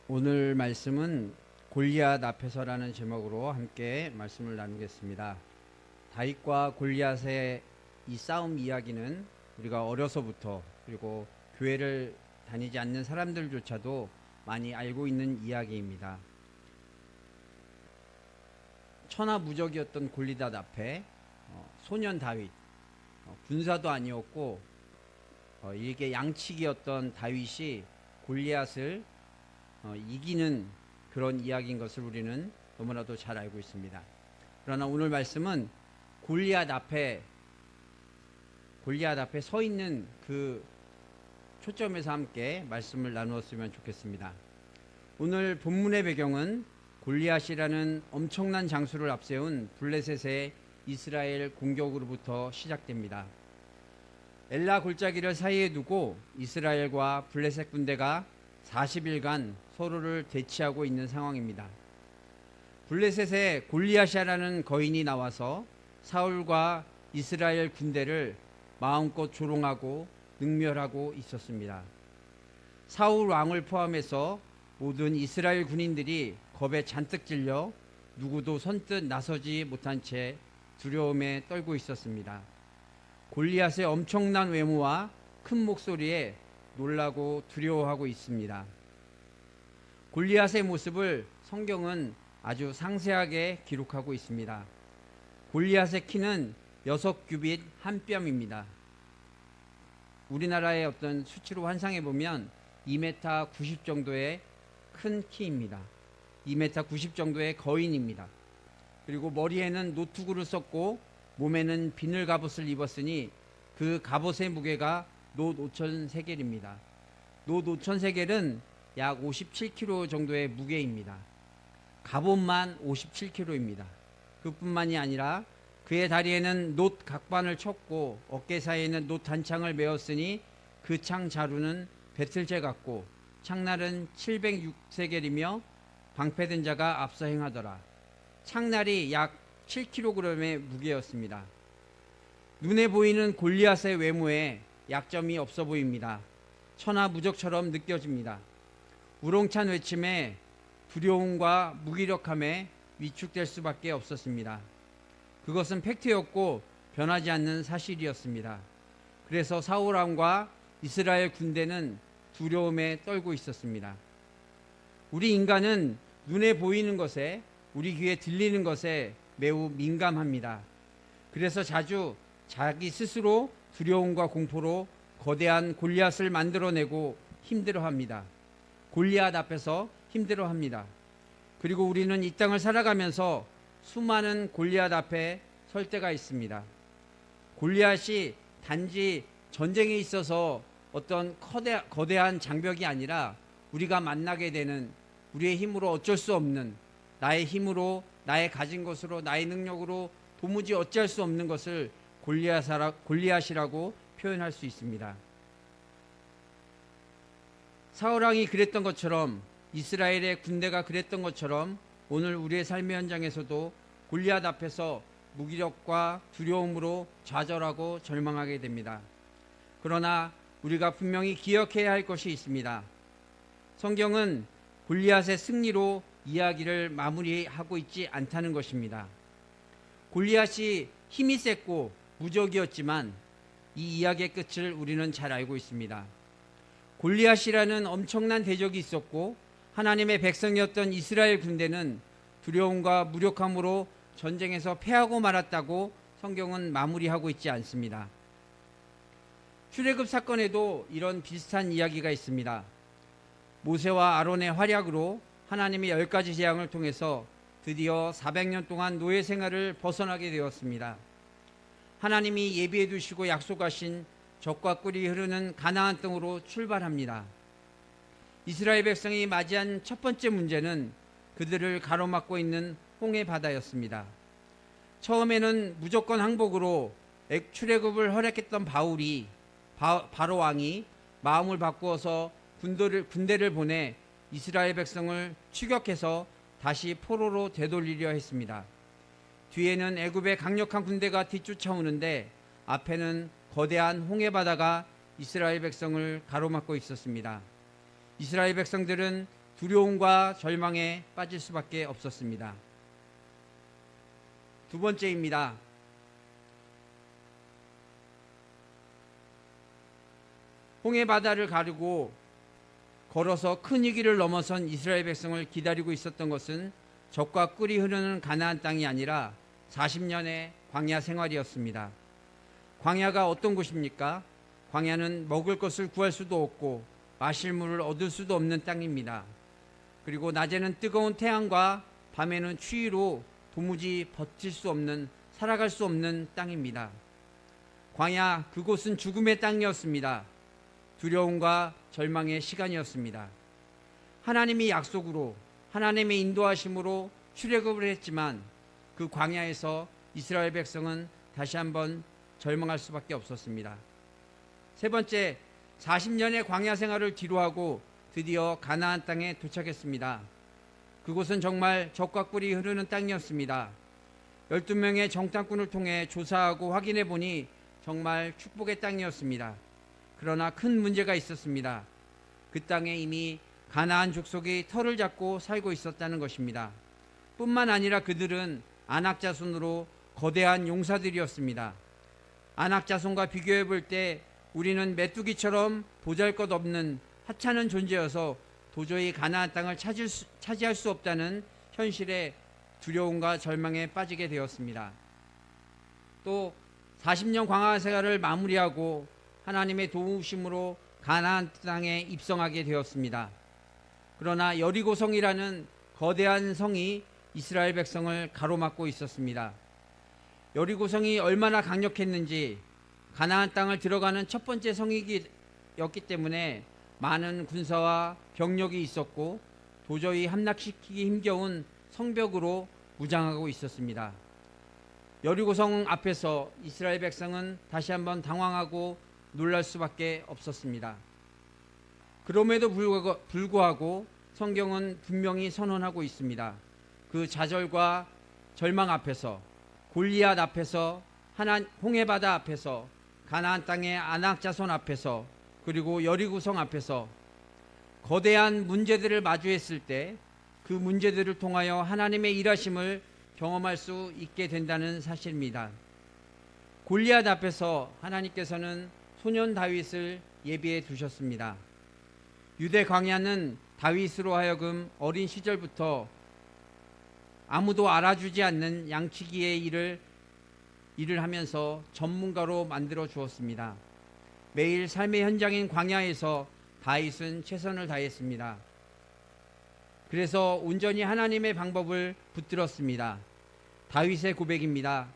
오늘 말씀은 골리앗 앞에서라는 제목으로 함께 말씀을 나누겠습니다. 다윗과 골리앗의 이 싸움 이야기는 우리가 어려서부터 그리고 교회를 다니지 않는 사람들조차도 많이 알고 있는 이야기입니다. 천하무적이었던 골리앗 앞에 소년 다윗, 군사도 아니었고 이게 양치기였던 다윗이 골리앗을 이기는 그런 이야기인 것을 우리는 너무나도 잘 알고 있습니다. 그러나 오늘 말씀은 골리앗 앞에 서 있는 그 초점에서 함께 말씀을 나누었으면 좋겠습니다. 오늘 본문의 배경은 골리앗이라는 엄청난 장수를 앞세운 블레셋의 이스라엘 공격으로부터 시작됩니다. 엘라 골짜기를 사이에 두고 이스라엘과 블레셋 군대가 40일간 서로를 대치하고 있는 상황입니다. 블레셋의 골리앗이라는 거인이 나와서 사울과 이스라엘 군대를 마음껏 조롱하고 능멸하고 있었습니다. 사울 왕을 포함해서 모든 이스라엘 군인들이 겁에 잔뜩 질려 누구도 선뜻 나서지 못한 채 두려움에 떨고 있었습니다. 골리앗의 엄청난 외모와 큰 목소리에 놀라고 두려워하고 있습니다. 골리앗의 모습을 성경은 아주 상세하게 기록하고 있습니다. 골리앗의 키는 6규빗 1뼘입니다. 우리나라의 어떤 수치로 환상해 보면 2m 90 정도의 큰 키입니다. 2m 90 정도의 거인입니다. 그리고 머리에는 노투구를 썼고 몸에는 비늘 갑옷을 입었으니 그 갑옷의 무게가 놋 5,000세겔입니다. 놋 5,000세겔은 약 57kg 정도의 무게입니다. 갑옷만 57kg입니다. 그뿐만이 아니라 그의 다리에는 놋 각반을 쳤고 어깨 사이에는 놋 단창을 메었으니 그 창 자루는 배틀재 같고 창날은 706세겔이며 방패든 자가 앞서 행하더라. 창날이 약 7kg의 무게였습니다. 눈에 보이는 골리앗의 외모에 약점이 없어 보입니다. 천하무적처럼 느껴집니다. 우렁찬 외침에 두려움과 무기력함에 위축될 수밖에 없었습니다. 그것은 팩트였고 변하지 않는 사실이었습니다. 그래서 사울 왕과 이스라엘 군대는 두려움에 떨고 있었습니다. 우리 인간은 눈에 보이는 것에, 우리 귀에 들리는 것에 매우 민감합니다. 그래서 자주 자기 스스로 두려움과 공포로 거대한 골리앗을 만들어내고 힘들어합니다. 골리앗 앞에서 힘들어합니다. 그리고 우리는 이 땅을 살아가면서 수많은 골리앗 앞에 설 때가 있습니다. 골리앗이 단지 전쟁에 있어서 어떤 거대한 장벽이 아니라 우리가 만나게 되는, 우리의 힘으로 어쩔 수 없는, 나의 힘으로, 나의 가진 것으로, 나의 능력으로 도무지 어찌할 수 없는 것을 골리앗이라고 표현할 수 있습니다. 사울왕이 그랬던 것처럼, 이스라엘의 군대가 그랬던 것처럼 오늘 우리의 삶의 현장에서도 골리앗 앞에서 무기력과 두려움으로 좌절하고 절망하게 됩니다. 그러나 우리가 분명히 기억해야 할 것이 있습니다. 성경은 골리앗의 승리로 이야기를 마무리하고 있지 않다는 것입니다. 골리앗이 힘이 셌고 무적이었지만 이 이야기의 끝을 우리는 잘 알고 있습니다. 골리앗이라는 엄청난 대적이 있었고 하나님의 백성이었던 이스라엘 군대는 두려움과 무력함으로 전쟁에서 패하고 말았다고 성경은 마무리하고 있지 않습니다. 출애굽 사건에도 이런 비슷한 이야기가 있습니다. 모세와 아론의 활약으로 하나님의 10가지 재앙을 통해서 드디어 400년 동안 노예 생활을 벗어나게 되었습니다. 하나님이 예비해 두시고 약속하신 젖과 꿀이 흐르는 가나안 땅으로 출발합니다. 이스라엘 백성이 맞이한 첫 번째 문제는 그들을 가로막고 있는 홍해 바다였습니다. 처음에는 무조건 항복으로 출애굽을 허락했던 바로 왕이 마음을 바꾸어서 군대를 보내 이스라엘 백성을 추격해서 다시 포로로 되돌리려 했습니다. 뒤에는 애굽의 강력한 군대가 뒤쫓아오는데 앞에는 거대한 홍해 바다가 이스라엘 백성을 가로막고 있었습니다. 이스라엘 백성들은 두려움과 절망에 빠질 수밖에 없었습니다. 두 번째입니다. 홍해 바다를 가르고 걸어서 큰 위기를 넘어선 이스라엘 백성을 기다리고 있었던 것은 젖과 꿀이 흐르는 가나안 땅이 아니라 40년의 광야 생활이었습니다. 광야가 어떤 곳입니까? 광야는 먹을 것을 구할 수도 없고 마실 물을 얻을 수도 없는 땅입니다. 그리고 낮에는 뜨거운 태양과 밤에는 추위로 도무지 버틸 수 없는, 살아갈 수 없는 땅입니다. 광야, 그곳은 죽음의 땅이었습니다. 두려움과 절망의 시간이었습니다. 하나님이 약속으로, 하나님의 인도하심으로 출애굽을 했지만 그 광야에서 이스라엘 백성은 다시 한번 절망할 수밖에 없었습니다. 세 번째, 40년의 광야 생활을 뒤로하고 드디어 가나안 땅에 도착했습니다. 그곳은 정말 젖과 꿀이 흐르는 땅이었습니다. 12명의 정탐꾼을 통해 조사하고 확인해 보니 정말 축복의 땅이었습니다. 그러나 큰 문제가 있었습니다. 그 땅에 이미 가나안 족속이 터를 잡고 살고 있었다는 것입니다. 뿐만 아니라 그들은 아낙 자손으로 거대한 용사들이었습니다. 아낙 자손과 비교해 볼 때 우리는 메뚜기처럼 보잘것없는 하찮은 존재여서 도저히 가나안 땅을 차지할 수 없다는 현실에 두려움과 절망에 빠지게 되었습니다. 또 40년 광야 생활을 마무리하고 하나님의 도우심으로 가나안 땅에 입성하게 되었습니다. 그러나 여리고성이라는 거대한 성이 이스라엘 백성을 가로막고 있었습니다. 여리고성이 얼마나 강력했는지 가나안 땅을 들어가는 첫 번째 성이었기 때문에 많은 군사와 병력이 있었고 도저히 함락시키기 힘겨운 성벽으로 무장하고 있었습니다. 여리고성 앞에서 이스라엘 백성은 다시 한번 당황하고 놀랄 수밖에 없었습니다. 그럼에도 불구하고 성경은 분명히 선언하고 있습니다. 그 좌절과 절망 앞에서, 골리앗 앞에서, 홍해 바다 앞에서, 가나안 땅의 아낙 자손 앞에서, 그리고 여리고성 앞에서 거대한 문제들을 마주했을 때 그 문제들을 통하여 하나님의 일하심을 경험할 수 있게 된다는 사실입니다. 골리앗 앞에서 하나님께서는 소년 다윗을 예비해 두셨습니다. 유대 광야는 다윗으로 하여금 어린 시절부터 아무도 알아주지 않는 양치기의 일을 하면서 전문가로 만들어 주었습니다. 매일 삶의 현장인 광야에서 다윗은 최선을 다했습니다. 그래서 온전히 하나님의 방법을 붙들었습니다. 다윗의 고백입니다.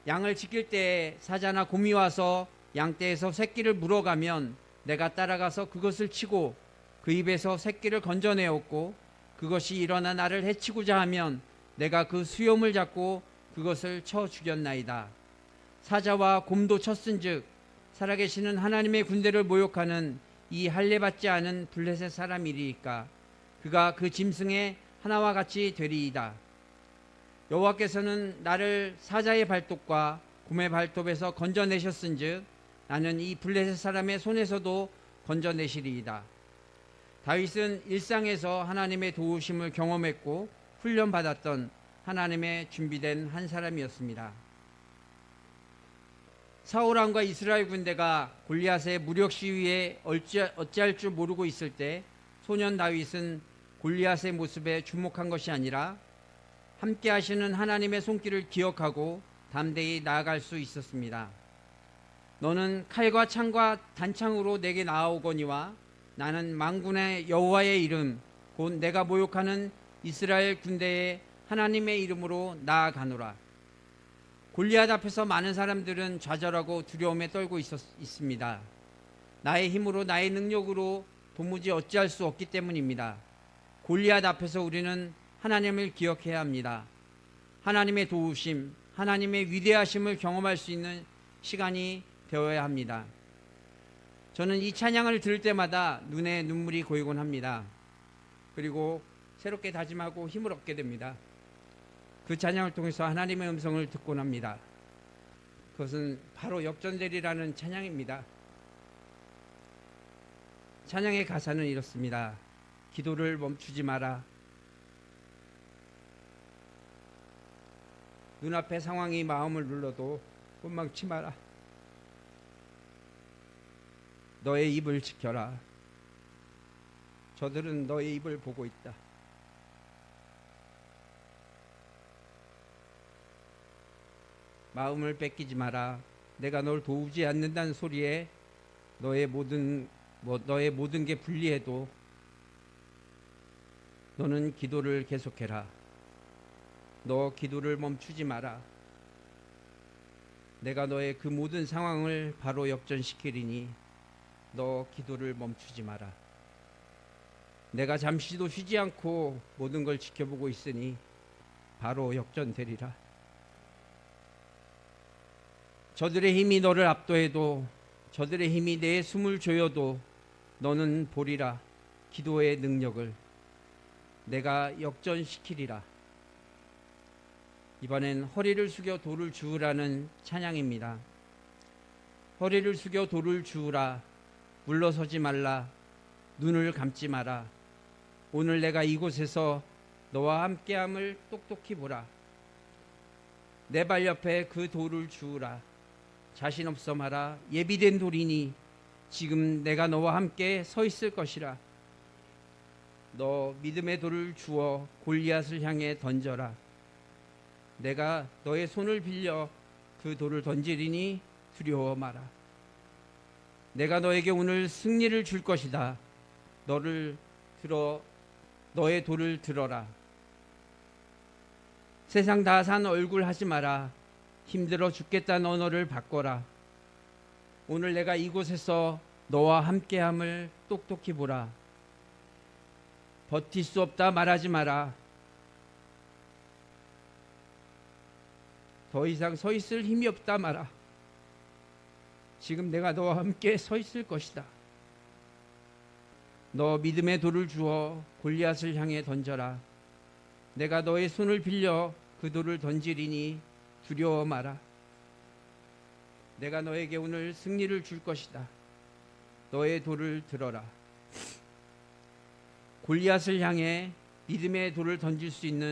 양을 지킬 때 사자나 곰이 와서 양떼에서 새끼를 물어가면 내가 따라가서 그것을 치고 그 입에서 새끼를 건져내었고 그것이 일어나 나를 해치고자 하면 내가 그 수염을 잡고 그것을 쳐 죽였나이다. 사자와 곰도 쳤은즉 살아계시는 하나님의 군대를 모욕하는 이 할례받지 않은 블레셋 사람이리이까 그가 그 짐승의 하나와 같이 되리이다. 여호와께서는 나를 사자의 발톱과 곰의 발톱에서 건져내셨은즉 나는 이 블레셋 사람의 손에서도 건져내시리이다. 다윗은 일상에서 하나님의 도우심을 경험했고 훈련받았던 하나님의 준비된 한 사람이었습니다. 사울 왕과 이스라엘 군대가 골리앗의 무력 시위에 어찌할 줄 모르고 있을 때 소년 다윗은 골리앗의 모습에 주목한 것이 아니라 함께 하시는 하나님의 손길을 기억하고 담대히 나아갈 수 있었습니다. 너는 칼과 창과 단창으로 내게 나아오거니와 나는 만군의 여호와의 이름 곧 내가 모욕하는 이스라엘 군대의 하나님의 이름으로 나아가노라. 골리앗 앞에서 많은 사람들은 좌절하고 두려움에 떨고 있습니다. 나의 힘으로 나의 능력으로 도무지 어찌할 수 없기 때문입니다. 골리앗 앞에서 우리는 하나님을 기억해야 합니다. 하나님의 도우심, 하나님의 위대하심을 경험할 수 있는 시간이 되어야 합니다. 저는 이 찬양을 들을 때마다 눈에 눈물이 고이곤 합니다. 그리고 새롭게 다짐하고 힘을 얻게 됩니다. 그 찬양을 통해서 하나님의 음성을 듣곤 합니다. 그것은 바로 역전되리라는 찬양입니다. 찬양의 가사는 이렇습니다. 기도를 멈추지 마라. 눈앞의 상황이 마음을 눌러도 원망치 마라. 너의 입을 지켜라. 저들은 너의 입을 보고 있다. 마음을 뺏기지 마라. 내가 널 도우지 않는다는 소리에 너의 모든 게 불리해도 너는 기도를 계속해라. 너 기도를 멈추지 마라. 내가 너의 그 모든 상황을 바로 역전시키리니 너 기도를 멈추지 마라. 내가 잠시도 쉬지 않고 모든 걸 지켜보고 있으니 바로 역전되리라. 저들의 힘이 너를 압도해도, 저들의 힘이 내 숨을 조여도 너는 보리라. 기도의 능력을 내가 역전시키리라. 이번엔 허리를 숙여 돌을 주우라는 찬양입니다. 허리를 숙여 돌을 주우라. 물러서지 말라. 눈을 감지 마라. 오늘 내가 이곳에서 너와 함께함을 똑똑히 보라. 내 발 옆에 그 돌을 주우라. 자신 없어 마라. 예비된 돌이니 지금 내가 너와 함께 서 있을 것이라. 너 믿음의 돌을 주어 골리앗을 향해 던져라. 내가 너의 손을 빌려 그 돌을 던지리니 두려워 마라. 내가 너에게 오늘 승리를 줄 것이다. 너의 돌을 들어라. 세상 다 산 얼굴 하지 마라. 힘들어 죽겠다는 언어를 바꿔라. 오늘 내가 이곳에서 너와 함께함을 똑똑히 보라. 버틸 수 없다 말하지 마라. 더 이상 서 있을 힘이 없다 마라. 지금 내가 너와 함께 서 있을 것이다. 너 믿음의 돌을 주어 골리앗을 향해 던져라. 내가 너의 손을 빌려 그 돌을 던지리니 두려워 마라. 내가 너에게 오늘 승리를 줄 것이다. 너의 돌을 들어라. 골리앗을 향해 믿음의 돌을 던질 수 있는